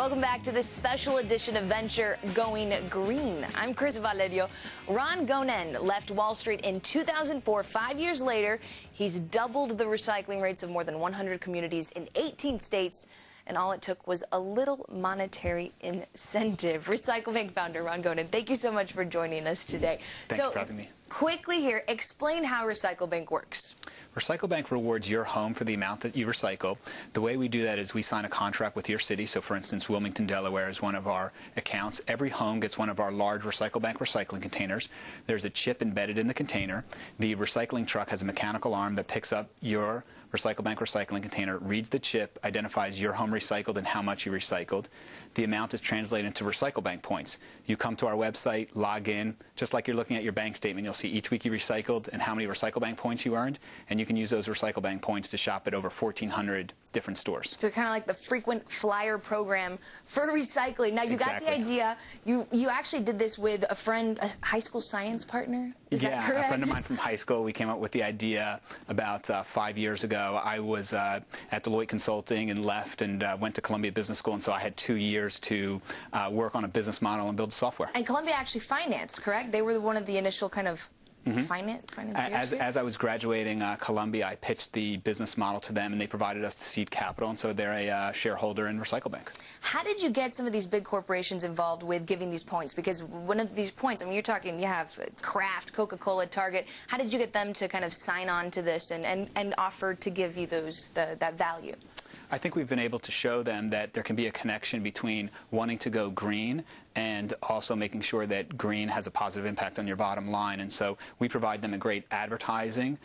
Welcome back to this special edition of Venture Going Green. I'm Chris Valerio. Ron Gonen left Wall Street in 2004. 5 years later, he's doubled the recycling rates of more than 100 communities in 18 states. And all it took was a little monetary incentive. RecycleBank founder Ron Gonen, thank you so much for joining us today. Thank you for having me. Quickly here, explain how RecycleBank works. RecycleBank rewards your home for the amount that you recycle. The way we do that is we sign a contract with your city. So, for instance, Wilmington, Delaware is one of our accounts. Every home gets one of our large RecycleBank recycling containers. There's a chip embedded in the container. The recycling truck has a mechanical arm that picks up your RecycleBank recycling container, reads the chip, identifies your home recycled and how much you recycled. The amount is translated into RecycleBank points. You come to our website, log in, just like you're looking at your bank statement. You'll see each week you recycled and how many RecycleBank points you earned, and you can use those RecycleBank points to shop at over 1,400 different stores. So kind of like the frequent flyer program for recycling. Now, you got the idea. You actually did this with a friend, a high school science partner? Is that correct? A friend of mine from high school. We came up with the idea about 5 years ago. I was at Deloitte Consulting and left and went to Columbia Business School, and so I had 2 years to work on a business model and build software. And Columbia actually financed, correct? They were one of the initial kind of financiers? As I was graduating Columbia, I pitched the business model to them, and they provided us the seed capital, and so they're a shareholder in RecycleBank. How did you get some of these big corporations involved with giving these points? Because one of these points, I mean, you're talking, you have Kraft, Coca-Cola, Target. How did you get them to kind of sign on to this and offer to give you that value? I think we've been able to show them that there can be a connection between wanting to go green and also making sure that green has a positive impact on your bottom line. And so we provide them a great advertising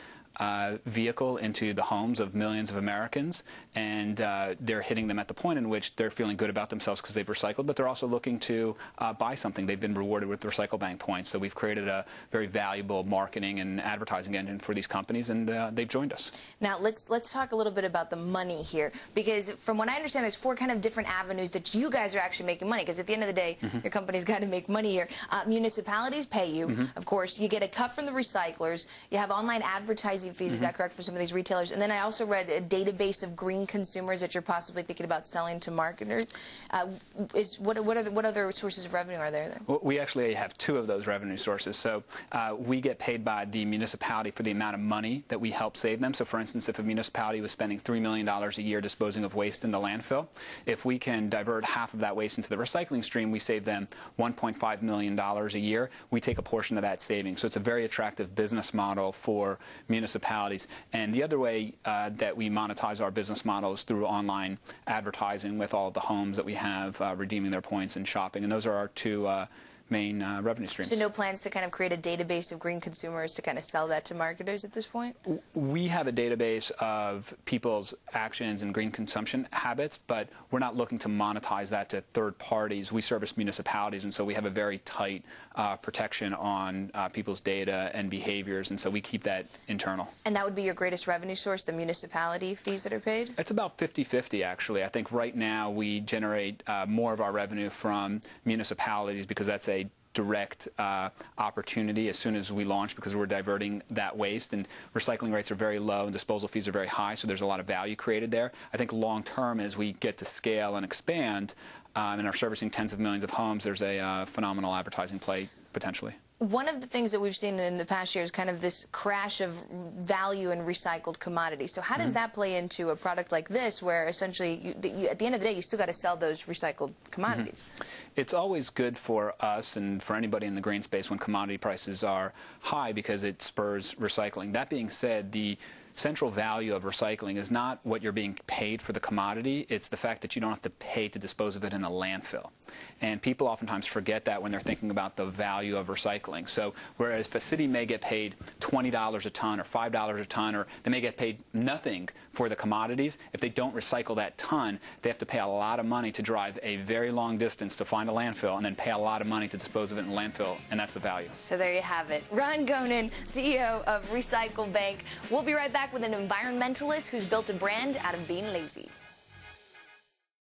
vehicle into the homes of millions of Americans, and they're hitting them at the point in which they're feeling good about themselves because they've recycled, but they're also looking to buy something. They've been rewarded with RecycleBank points, so we've created a very valuable marketing and advertising engine for these companies, and they've joined us. Now let's talk a little bit about the money here, because from what I understand, there's 4 kind of different avenues that you guys are actually making money, because at the end of the day, your company's got to make money here. Municipalities pay you, of course. You get a cut from the recyclers. You have online advertising fees, is that correct, for some of these retailers? And then I also read a database of green consumers that you're possibly thinking about selling to marketers. What other sources of revenue are there? Well, we actually have 2 of those revenue sources. So we get paid by the municipality for the amount of money that we help save them. So, for instance, if a municipality was spending $3 million a year disposing of waste in the landfill, if we can divert half of that waste into the recycling stream, we save them $1.5 million a year. We take a portion of that savings. So it's a very attractive business model for municipalities. And the other way that we monetize our business model is through online advertising with all of the homes that we have redeeming their points and shopping. And those are our 2 main revenue streams. So no plans to kind of create a database of green consumers to kind of sell that to marketers at this point? We have a database of people's actions and green consumption habits, but we're not looking to monetize that to third parties. We service municipalities, and so we have a very tight protection on people's data and behaviors, and so we keep that internal. And that would be your greatest revenue source, the municipality fees that are paid? It's about 50-50, actually. I think right now we generate more of our revenue from municipalities because that's a direct opportunity as soon as we launch, because we're diverting that waste, and recycling rates are very low and disposal fees are very high, so there's a lot of value created there. I think long term, as we get to scale and expand and are servicing tens of millions of homes, there's a phenomenal advertising play potentially. One of the things that we've seen in the past year is kind of this crash of value in recycled commodities. So how does that play into a product like this, where essentially, at the end of the day, you still got to sell those recycled commodities? It's always good for us and for anybody in the green space when commodity prices are high, because it spurs recycling. That being said, the central value of recycling is not what you're being paid for the commodity, it's the fact that you don't have to pay to dispose of it in a landfill. And people oftentimes forget that when they're thinking about the value of recycling. So whereas if a city may get paid $20 a ton or $5 a ton, or they may get paid nothing for the commodities, if they don't recycle that ton, they have to pay a lot of money to drive a very long distance to find a landfill, and then pay a lot of money to dispose of it in the landfill, and that's the value. So there you have it. Ron Gonen, CEO of RecycleBank. We'll be right back with an environmentalist who's built a brand out of being lazy.